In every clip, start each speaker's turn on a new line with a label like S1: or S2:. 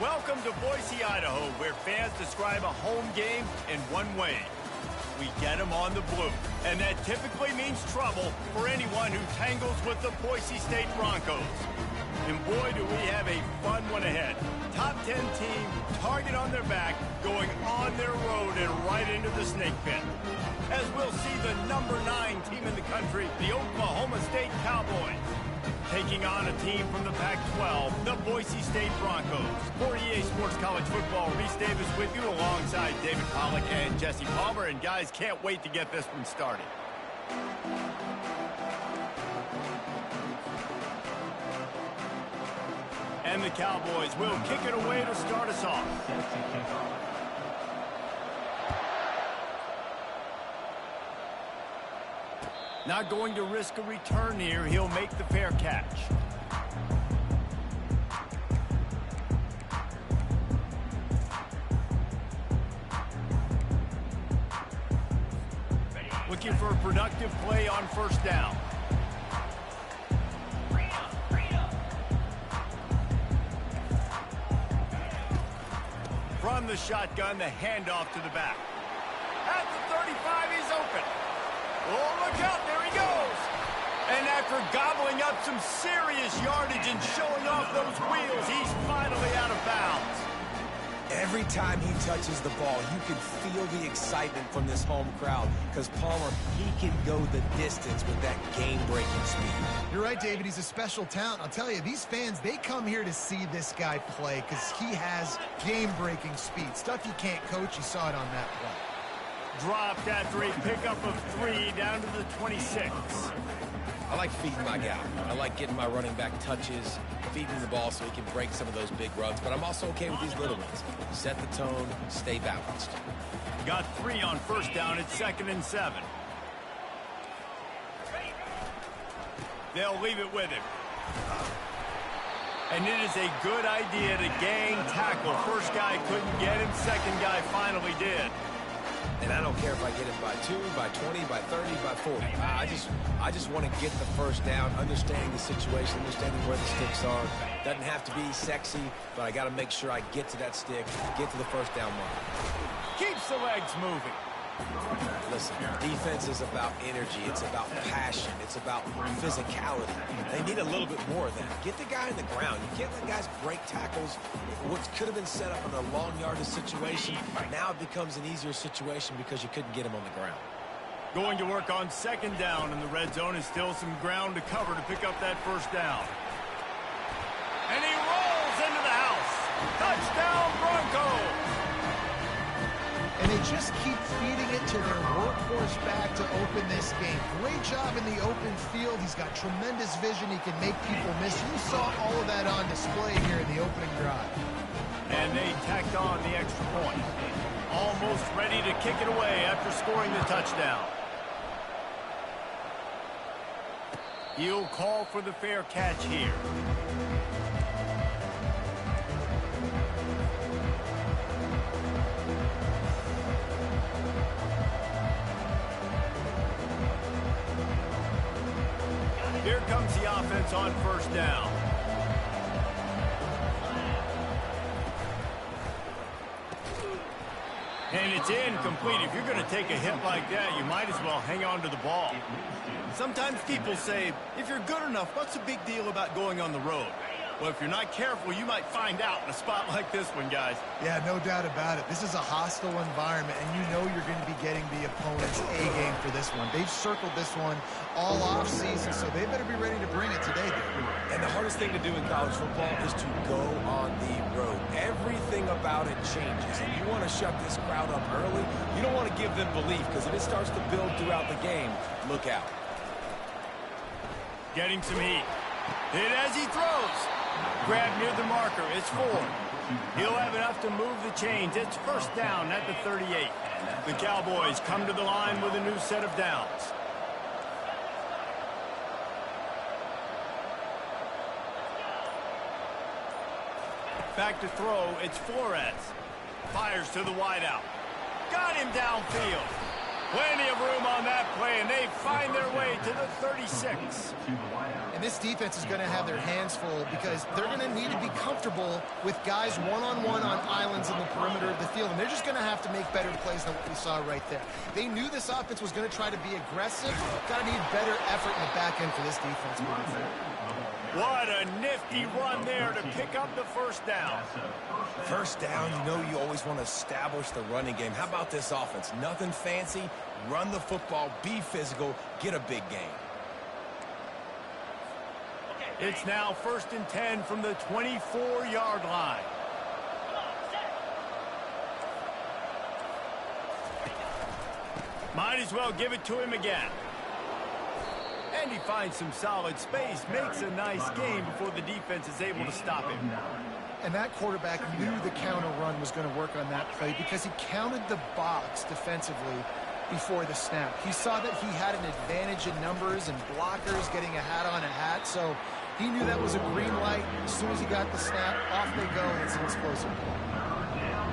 S1: Welcome to Boise, Idaho, where fans describe a home game in one way. We get them on the blue, and that typically means trouble for anyone who tangles with the Boise State Broncos. And boy, do we have a fun one ahead. Top 10 team, target on their back, going on their road and right into the snake pit. As we'll see the number 9 team in the country, the Oklahoma State Cowboys, taking on a team from the Pac-12, the Boise State Broncos. For EA Sports College Football, Reese Davis with you alongside David Pollack and Jesse Palmer. And guys, can't wait to get this one started. And the Cowboys will kick it away to start us off. Not going to risk a return here. He'll make the fair catch. Looking for a productive play on first down. From the shotgun, the handoff to the back. At the 35, he's open. Oh, look out, there he goes. And after gobbling up some serious yardage and showing off those wheels, he's finally out of bounds.
S2: Every time he touches the ball, you can feel the excitement from this home crowd because Palmer, he can go the distance with that game-breaking speed.
S3: You're right, David. He's a special talent. I'll tell you, these fans, they come here to see this guy play because he has game-breaking speed. Stuff you can't coach. You saw it on that play.
S1: Dropped after a pickup of 3 down to the 26.
S2: I like feeding my guy. I like getting my running back touches, feeding the ball so he can break some of those big runs, but I'm also okay with these little ones. Set the tone, stay balanced.
S1: Got 3 on first down. It's 2nd and 7. They'll leave it with him. And it is a good idea to gang tackle. First guy couldn't get him. Second guy finally did.
S2: And I don't care if I get it by 2, by 20, by 30, by 40. I just want to get the first down, understanding the situation, understanding where the sticks are. Doesn't have to be sexy, but I got to make sure I get to that stick, get to the first down mark.
S1: Keeps the legs moving.
S2: Listen, defense is about energy. It's about passion. It's about physicality. They need a little bit more of that. Get the guy in the ground. You can't let guys break tackles. What could have been set up in a long yardage situation, now it becomes an easier situation because you couldn't get him on the ground.
S1: Going to work on 2nd down, and the red zone is still some ground to cover to pick up that first down. And he rolls into the house. Touchdown, Broncos!
S3: And they just keep feeding it to their workhorse back to open this game. Great job in the open field. He's got tremendous vision. He can make people miss. You saw all of that on display here in the opening drive.
S1: And they tacked on the extra point. Almost ready to kick it away after scoring the touchdown. He'll call for the fair catch here. Here comes the offense on first down. And it's incomplete. If you're going to take a hit like that, you might as well hang on to the ball. Sometimes people say, if you're good enough, what's the big deal about going on the road? Well, if you're not careful, you might find out in a spot like this one, guys.
S3: Yeah, no doubt about it. This is a hostile environment, and you know you're going to be getting the opponent's A-game for this one. They've circled this one all off-season, so they better be ready to bring it today, dude.
S2: And the hardest thing to do in college football is to go on the road. Everything about it changes, and you want to shut this crowd up early. You don't want to give them belief, because if it starts to build throughout the game, look out.
S1: Getting some heat. Hit as he throws. Grab near the marker. It's 4. He'll have enough to move the chains. It's first down at the 38. The Cowboys come to the line with a new set of downs. Back to throw. It's Flores. Fires to the wideout. Got him downfield. Plenty of room on that play, and they find their way to the 36.
S3: And this defense is going to have their hands full because they're going to need to be comfortable with guys one-on-one on islands in the perimeter of the field, and they're just going to have to make better plays than what we saw right there. They knew this offense was going to try to be aggressive. Got to need better effort in the back end for this defense moving forward.
S1: What a nifty run there to pick up the first down.
S2: First down, you know you always want to establish the running game. How about this offense? Nothing fancy. Run the football, be physical, get a big gain.
S1: It's now 1st and 10 from the 24-yard line. Might as well give it to him again. And he finds some solid space, makes a nice gain before the defense is able to stop him.
S3: And that quarterback knew the counter run was going to work on that play because he counted the box defensively before the snap. He saw that he had an advantage in numbers and blockers getting a hat on a hat, so he knew that was a green light. As soon as he got the snap, off they go, and it's an explosive play.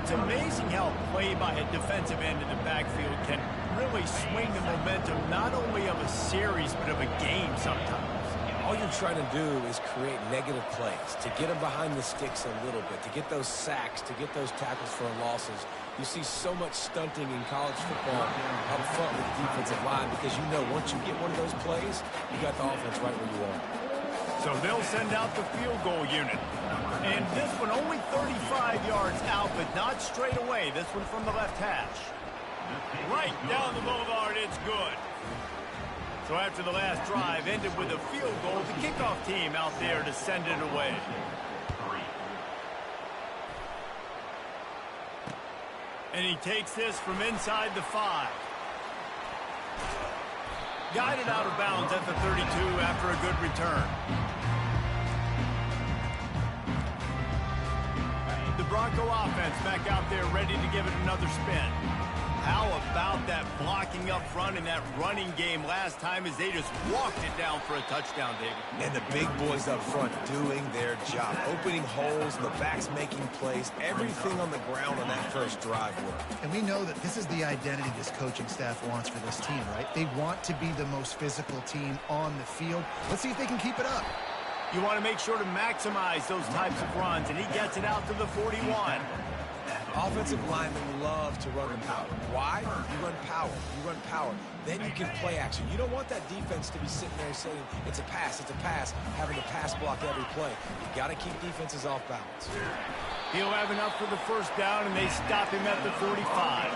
S1: It's amazing how play by a defensive end in the backfield can really swing the momentum not only of a series but of a game sometimes.
S2: All you're trying to do is create negative plays, to get them behind the sticks a little bit, to get those sacks, to get those tackles for losses. You see so much stunting in college football up front with the defensive line because you know once you get one of those plays, you got the offense right where you want.
S1: So they'll send out the field goal unit. And this one only 35 yards out, but not straight away. This one from the left hash. Right down the boulevard, it's good. So after the last drive ended with a field goal, the kickoff team out there to send it away. And he takes this from inside the 5. Guided out of bounds at the 32 after a good return. The Bronco offense back out there ready to give it another spin. How about that blocking up front and that running game last time as they just walked it down for a touchdown, David?
S2: And the big boys up front doing their job. Opening holes, the backs making plays, everything on the ground on that first drive worked.
S3: And we know that this is the identity this coaching staff wants for this team, right? They want to be the most physical team on the field. Let's see if they can keep it up.
S1: You want to make sure to maximize those types of runs, and he gets it out to the 41.
S2: Offensive linemen love to run the power. Why? You run power. You run power. Then you can play action. You don't want that defense to be sitting there saying, it's a pass, having to pass block every play. You got to keep defenses off balance.
S1: He'll have enough for the first down, and they stop him at the 45.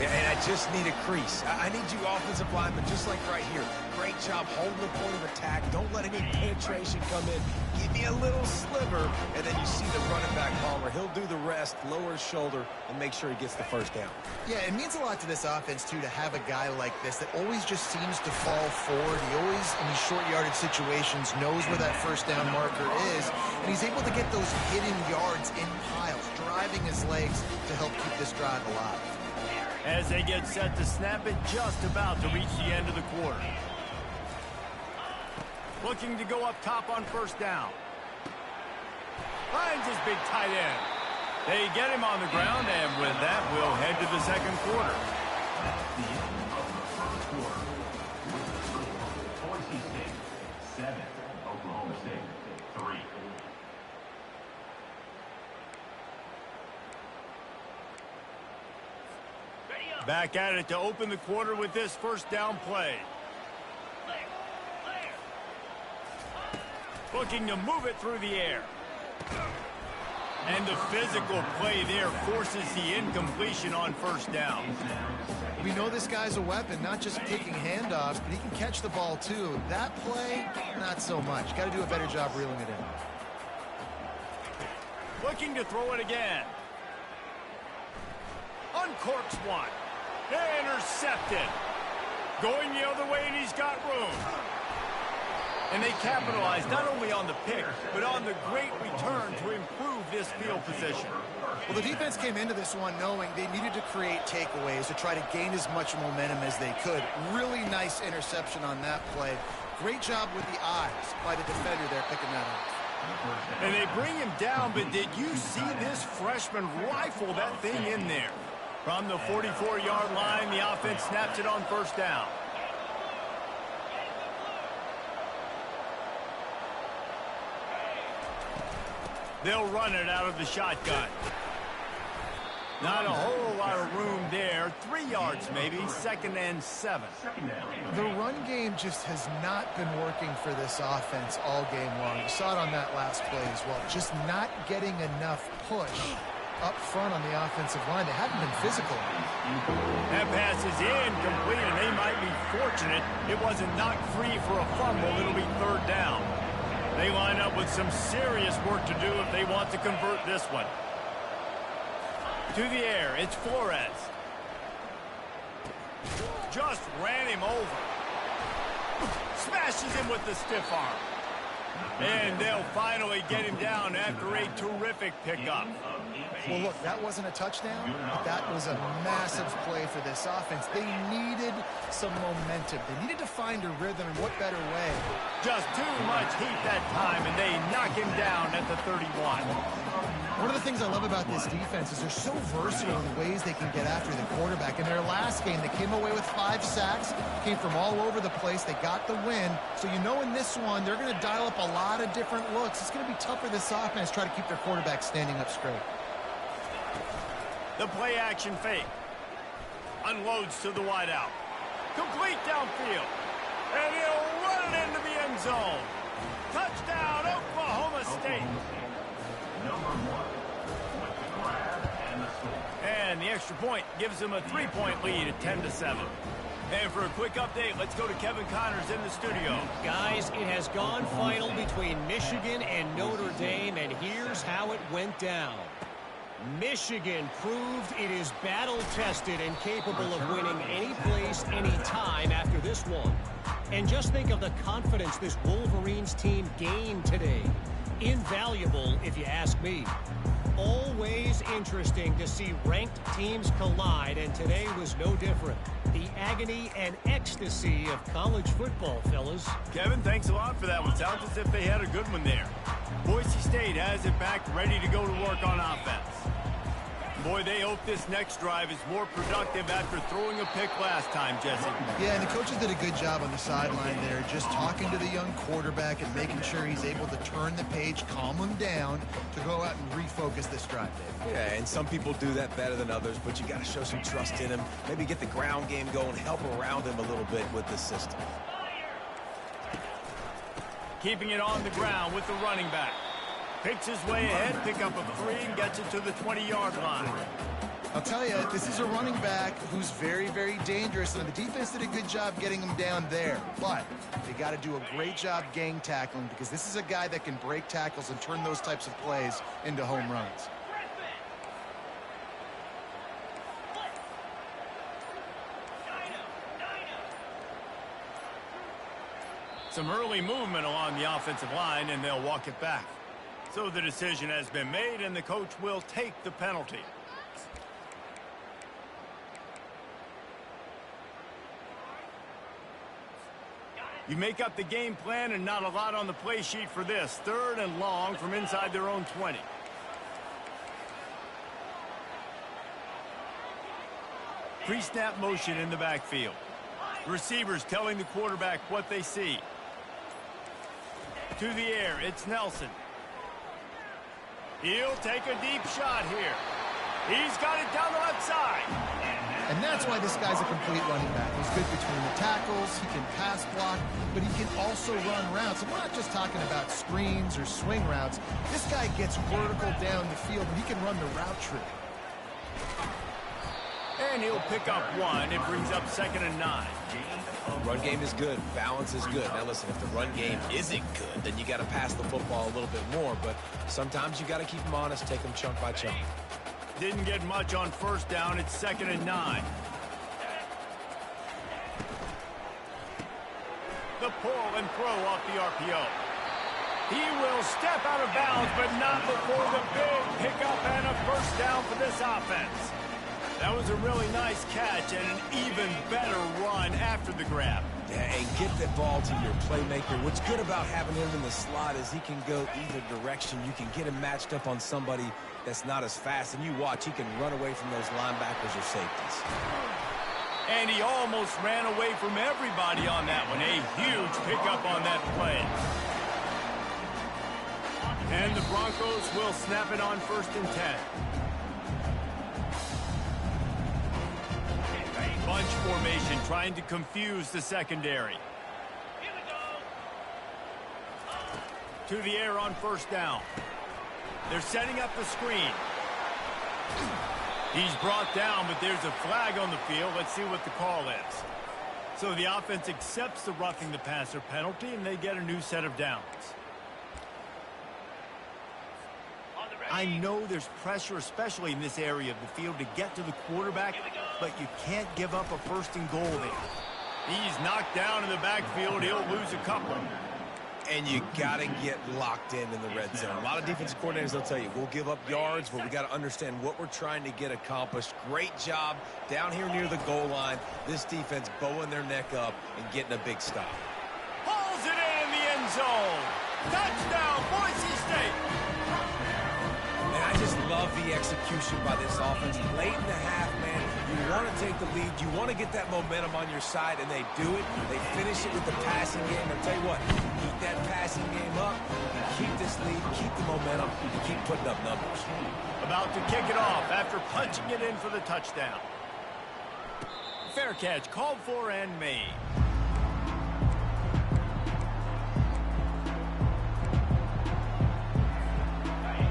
S2: And I just need a crease. I need you offensive linemen, just like right here. Great job holding the point of attack. Don't let any penetration come in. Give me a little sliver, and then you see the running back, Palmer. He'll do the rest, lower his shoulder, and make sure he gets the first down.
S3: Yeah, it means a lot to this offense, too, to have a guy like this that always just seems to fall forward. He always, in these short yardage situations, knows where that first down marker is, and he's able to get those hidden yards in piles, driving his legs to help keep this drive alive.
S1: As they get set to snap it, just about to reach the end of the quarter. Looking to go up top on first down. Finds his big tight end. They get him on the ground, and with that, we'll head to the second quarter. Back at it to open the quarter with this first down play. Looking to move it through the air. And the physical play there forces the incompletion on first down.
S3: We know this guy's a weapon, not just taking handoffs, but he can catch the ball too. That play, not so much. Got to do a better job reeling it in.
S1: Looking to throw it again. Uncorks one. Intercepted. Going the other way, and he's got room. And they capitalize not only on the pick, but on the great return to improve this field position.
S3: Well, the defense came into this one knowing they needed to create takeaways to try to gain as much momentum as they could. Really nice interception on that play. Great job with the eyes by the defender there picking that up.
S1: And they bring him down, but did you see this freshman rifle that thing in there? From the 44-yard line, the offense snaps it on first down. They'll run it out of the shotgun. Not a whole lot of room there. 3 yards maybe, 2nd and 7.
S3: The run game just has not been working for this offense all game long. You saw it on that last play as well. Just not getting enough push up front on the offensive line. They haven't been physical.
S1: That pass is incomplete, and they might be fortunate it wasn't knocked free for a fumble. It'll be 3rd down. They line up with some serious work to do if they want to convert this one. To the air, it's Flores. Just ran him over. Smashes him with the stiff arm. And they'll finally get him down after a terrific pickup.
S3: Well, look, that wasn't a touchdown, but that was a massive play for this offense. They needed some momentum. They needed to find a rhythm, and what better way?
S1: Just too much heat that time, and they knock him down at the 31.
S3: One of the things I love about this defense is they're so versatile in the ways they can get after the quarterback. In their last game, they came away with 5 sacks, came from all over the place. They got the win. So you know in this one, they're going to dial up a lot of different looks. It's going to be tough for this offense to try to keep their quarterback standing up straight.
S1: The play action fake. Unloads to the wideout. Complete downfield. And he'll run it into the end zone. Touchdown, Oklahoma State. And the extra point gives them a 3-point lead at 10-7. And for a quick update, let's go to Kevin Connors in the studio.
S4: Guys, it has gone final between Michigan and Notre Dame, and here's how it went down. Michigan proved it is battle-tested and capable of winning any place, any time after this one. And just think of the confidence this Wolverines team gained today. Invaluable, if you ask me. Always interesting to see ranked teams collide, and today was no different. The agony and ecstasy of college football, fellas.
S1: Kevin, thanks a lot for that one. Sounds as if they had a good one there. Boise State has it back, ready to go to work on offense. Boy, they hope this next drive is more productive after throwing a pick last time, Jesse.
S3: Yeah, and the coaches did a good job on the sideline there, just talking to the young quarterback and making sure he's able to turn the page, calm him down to go out and refocus this drive, Dave.
S2: Yeah, and some people do that better than others, but you got to show some trust in him. Maybe get the ground game going, help around him a little bit with the system.
S1: Keeping it on the ground with the running back. Picks his way ahead, pick up a 3, and gets it to the 20-yard line.
S3: I'll tell you, this is a running back who's very, very dangerous, and the defense did a good job getting him down there. But they got to do a great job gang tackling, because this is a guy that can break tackles and turn those types of plays into home runs.
S1: Some early movement along the offensive line, and they'll walk it back. So the decision has been made, and the coach will take the penalty. You make up the game plan, and not a lot on the play sheet for this. 3rd and long from inside their own 20. Pre-snap motion in the backfield. Receivers telling the quarterback what they see. To the air, it's Nelson. He'll take a deep shot here. He's got it down the left side.
S3: And that's why this guy's a complete running back. He's good between the tackles, he can pass block, but he can also run routes. And we're not just talking about screens or swing routes. This guy gets vertical down the field, and he can run the route tree.
S1: And he'll pick up 1. It brings up 2nd and 9.
S2: Run game is good. Balance is good. Now, listen, if the run game isn't good, then you got to pass the football a little bit more. But sometimes you got to keep them honest, take them chunk by chunk.
S1: Didn't get much on first down. It's 2nd and 9. The pull and throw off the RPO. He will step out of bounds, but not before the big pickup and a first down for this offense. That was a really nice catch and an even better run after the grab.
S2: and get that ball to your playmaker. What's good about having him in the slot is he can go either direction. You can get him matched up on somebody that's not as fast, and you watch, he can run away from those linebackers or safeties.
S1: And he almost ran away from everybody on that one. A huge pickup on that play. And the Broncos will snap it on 1st and 10. Bunch formation trying to confuse the secondary. To the air on 1st down. They're setting up the screen. He's brought down, but there's a flag on the field. Let's see what the call is. So the offense accepts the roughing the passer penalty, and they get a new set of downs. I know there's pressure, especially in this area of the field, to get to the quarterback, but you can't give up a 1st and goal there. He's knocked down in the backfield. He'll lose a couple.
S2: And you got to get locked in the red zone. A lot of defensive coordinators, they'll tell you, we'll give up yards, but we got to understand what we're trying to get accomplished. Great job down here near the goal line. This defense bowing their neck up and getting a big stop.
S1: Pulls it in the end zone. Touchdown, Boise State.
S2: And I just love the execution by this offense. Late in the half, man, you want to take the lead. You want to get that momentum on your side, and they do it. They finish it with the passing game. I'll tell you what, keep that passing game up, keep this lead, keep the momentum, and keep putting up numbers.
S1: About to kick it off after punching it in for the touchdown. Fair catch called for and made.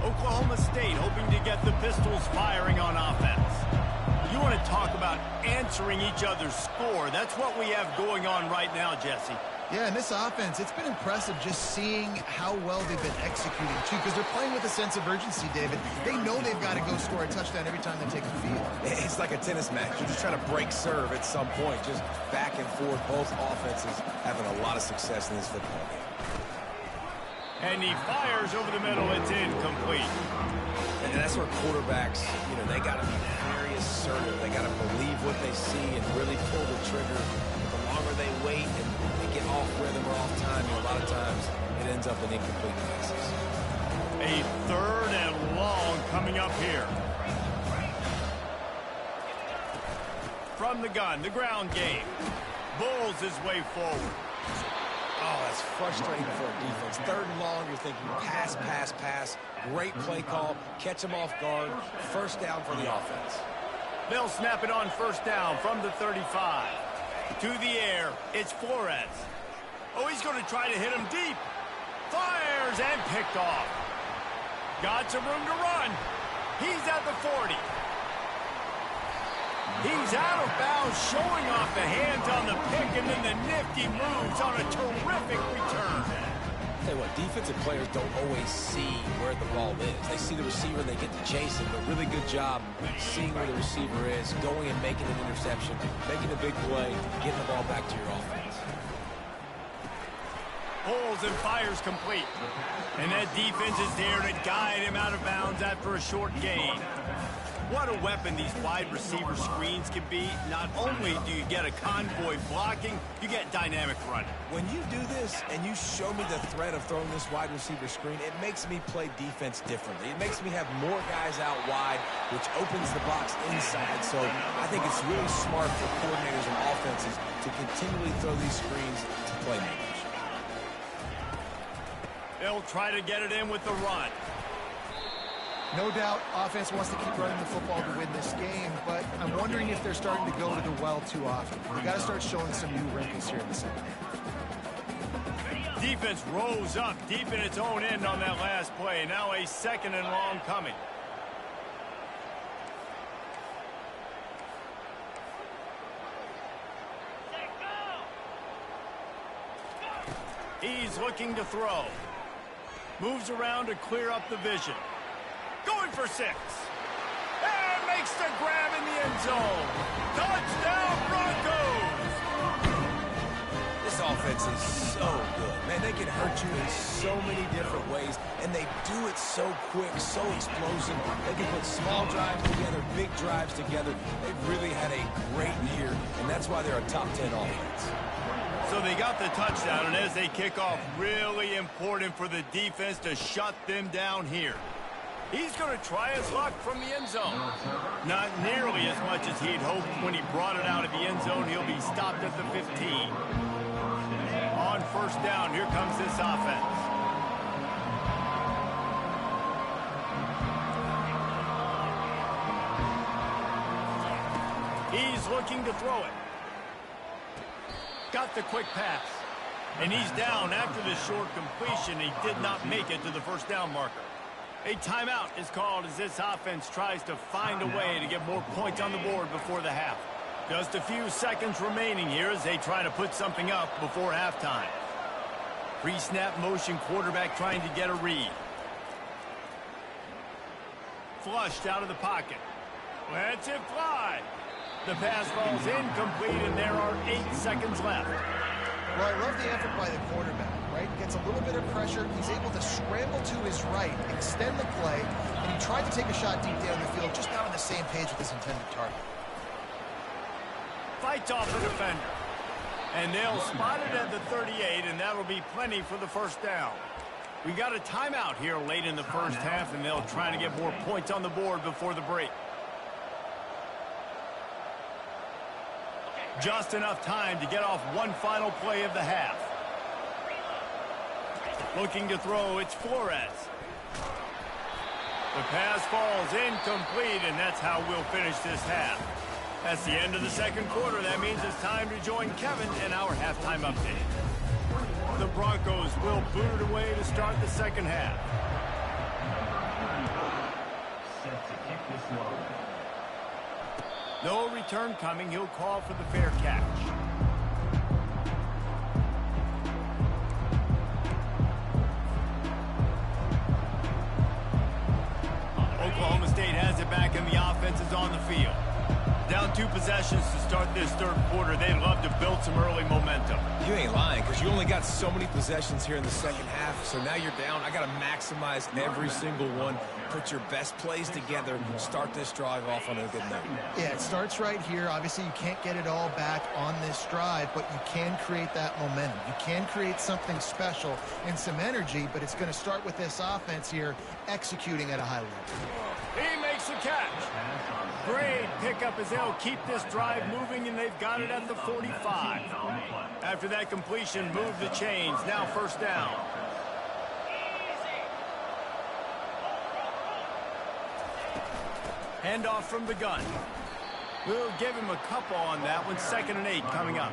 S1: Oklahoma State hoping to get the Pistols firing on offense. You want to talk about answering each other's score. That's what we have going on right now, Jesse.
S3: Yeah, and this offense, it's been impressive just seeing how well they've been executing, too, because they're playing with a sense of urgency, David. They know they've got to go score a touchdown every time they take the field.
S2: It's like a tennis match. You're just trying to break serve at some point, just back and forth. Both offenses having a lot of success in this football game.
S1: And he fires over the middle. It's incomplete.
S2: And that's where quarterbacks, they got to be very assertive. They got to believe what they see and really pull the trigger. The longer they wait and they get off rhythm or off time, a lot of times it ends up in incomplete passes.
S1: A 3rd and long coming up here. From the gun, the ground game. Bulls his way forward.
S2: Oh, that's frustrating for a defense. 3rd and long, you're thinking pass, pass, pass. Great play call. Catch them off guard. 1st down for the offense.
S1: They'll snap it on 1st down from the 35. To the air, it's Flores. Oh, he's going to try to hit him deep. Fires and picked off. Got some room to run. He's at the 40. He's out of bounds, showing off the hands on the pick, and then the nifty moves on a terrific return.
S2: Tell you what, defensive players don't always see where the ball is. They see the receiver, they get to chase him, but really good job seeing where the receiver is, going and making an interception, making a big play, getting the ball back to your offense.
S1: Pulls and fires complete. And that defense is there to guide him out of bounds after a short gain. What a weapon these wide receiver screens can be. Not only do you get a convoy blocking, you get dynamic running.
S2: When you do this and you show me the threat of throwing this wide receiver screen, it makes me play defense differently. It makes me have more guys out wide, which opens the box inside. So I think it's really smart for coordinators and offenses to continually throw these screens to playmakers.
S1: They'll try to get it in with the run.
S3: No doubt, offense wants to keep running the football to win this game, but I'm wondering if they're starting to go to the well too often. They got to start showing some new wrinkles here in the second half.
S1: Defense rose up deep in its own end on that last play. Now a 2nd and long coming. He's looking to throw. Moves around to clear up the vision. Going for 6. And makes the grab in the end zone. Touchdown, Broncos!
S2: This offense is so good. Man, they can hurt you in so many different ways, and they do it so quick, so explosive. They can put small drives together, big drives together. They've really had a great year, and that's why they're a top 10 offense.
S1: So they got the touchdown, and as they kick off, really important for the defense to shut them down here. He's going to try his luck from the end zone. Not nearly as much as he'd hoped when he brought it out of the end zone. He'll be stopped at the 15. On first down, here comes this offense. He's looking to throw it. Got the quick pass. And he's down after the short completion. He did not make it to the first down marker. A timeout is called as this offense tries to find a way to get more points on the board before the half. Just a few seconds remaining here as they try to put something up before halftime. Pre-snap motion quarterback trying to get a read. Flushed out of the pocket. Lets it fly. The pass falls incomplete, and there are 8 seconds left.
S3: Well, I love the effort by the quarterback, right? Gets a little bit of pressure. He's able to scramble to his right, extend the play, and he tried to take a shot deep down the field, just not on the same page with his intended target.
S1: Fights off the defender. And they'll spot it at the 38, and that'll be plenty for the first down. We got a timeout here late in the first half, and they'll try to get more points on the board before the break. Just enough time to get off one final play of the half. Looking to throw, it's Flores. The pass falls incomplete, and that's how we'll finish this half. That's the end of the second quarter. That means it's time to join Kevin in our halftime update. The Broncos will boot it away to start the second half. No return coming. He'll call for the fair catch. Oklahoma State has it back, and the offense is on the field. Down 2 possessions to start this third quarter. They'd love to build some early momentum.
S2: You ain't lying, because you only got so many possessions here in the second half, so now you're down. I got to maximize every single one. Put your best plays together. Start this drive off on a good note.
S3: Yeah, it starts right here. Obviously, you can't get it all back on this drive, but you can create that momentum. You can create something special and some energy, but it's going to start with this offense here executing at a high level.
S1: He makes the catch. Great pickup as they'll keep this drive moving, and they've got it at the 45. After that completion, move the chains. Now first down. Handoff from the gun. We'll give him a couple on that one. 2nd and 8 coming up.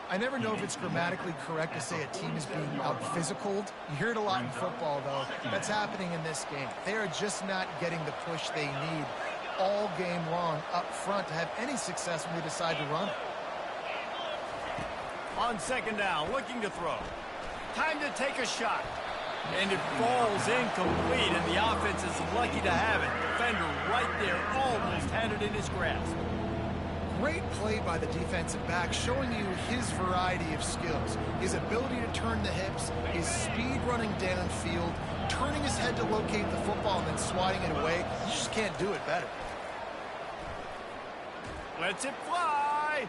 S3: I never know if it's grammatically correct to say a team is being out-physicaled. You hear it a lot in football, though. That's happening in this game. They are just not getting the push they need all game long up front to have any success when they decide to run it.
S1: On 2nd down, looking to throw. Time to take a shot. And it falls incomplete, and the offense is lucky to have it. Defender right there, almost had it in his grasp.
S3: Great play by the defensive back, showing you his variety of skills. His ability to turn the hips, his speed running downfield, turning his head to locate the football and then swatting it away. You just can't do it better.
S1: Lets it fly.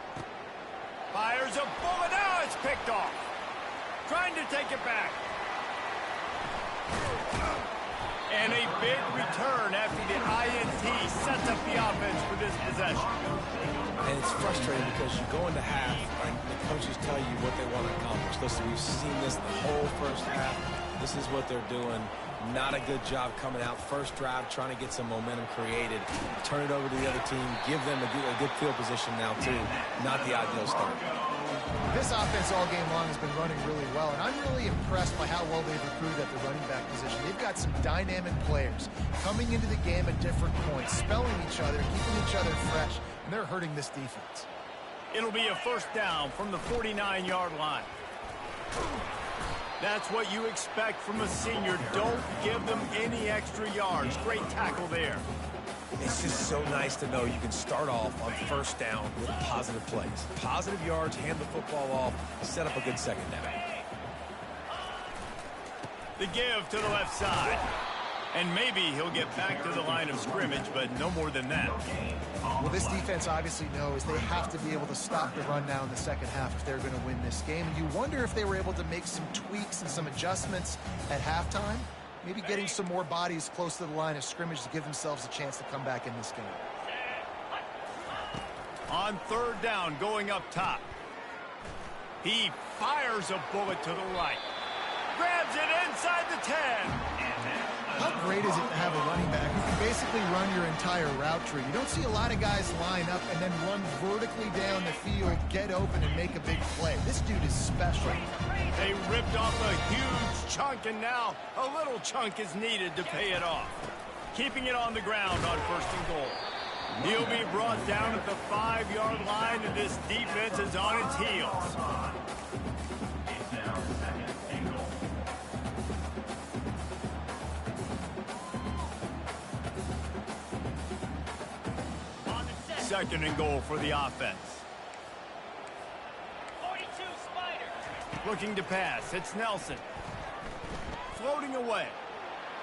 S1: Fires a bullet. Now it's picked off. Trying to take it back. And a big return after the INT sets up the offense for this possession.
S2: And it's frustrating because you go into half and the coaches tell you what they want to accomplish. Listen, we've seen this the whole first half. This is what they're doing. Not a good job coming out. First drive, trying to get some momentum created. Turn it over to the other team. Give them a good field position now, too. Not the ideal start.
S3: This offense all game long has been running really well, and I'm really impressed by how well they've recruited at the running back position. They've got some dynamic players coming into the game at different points, spelling each other, keeping each other fresh, and they're hurting this defense.
S1: It'll be a first down from the 49-yard line. That's what you expect from a senior. Don't give them any extra yards. Great tackle there.
S2: It's just so nice to know you can start off on first down with positive plays. Positive yards, hand the football off, set up a good second down.
S1: The give to the left side. And maybe he'll get back to the line of scrimmage, but no more than that.
S3: Well, this defense obviously knows they have to be able to stop the run now in the second half if they're going to win this game. And you wonder if they were able to make some tweaks and some adjustments at halftime, maybe getting some more bodies close to the line of scrimmage to give themselves a chance to come back in this game.
S1: On third down, going up top. He fires a bullet to the right. Grabs it inside the 10.
S3: How great is it to have a running back who can basically run your entire route tree? You don't see a lot of guys line up and then run vertically down the field, get open, and make a big play. This dude is special.
S1: They ripped off a huge chunk, and now a little chunk is needed to pay it off. Keeping it on the ground on 1st and goal. He'll be brought down at the 5-yard line, and this defense is on its heels. Second and goal for the offense.
S5: 42 Spider.
S1: Looking to pass. It's Nelson. Floating away.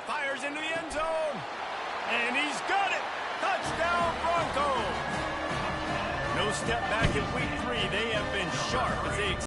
S1: Fires into the end zone. And he's got it. Touchdown, Broncos. No step back in week 3. They have been sharp as they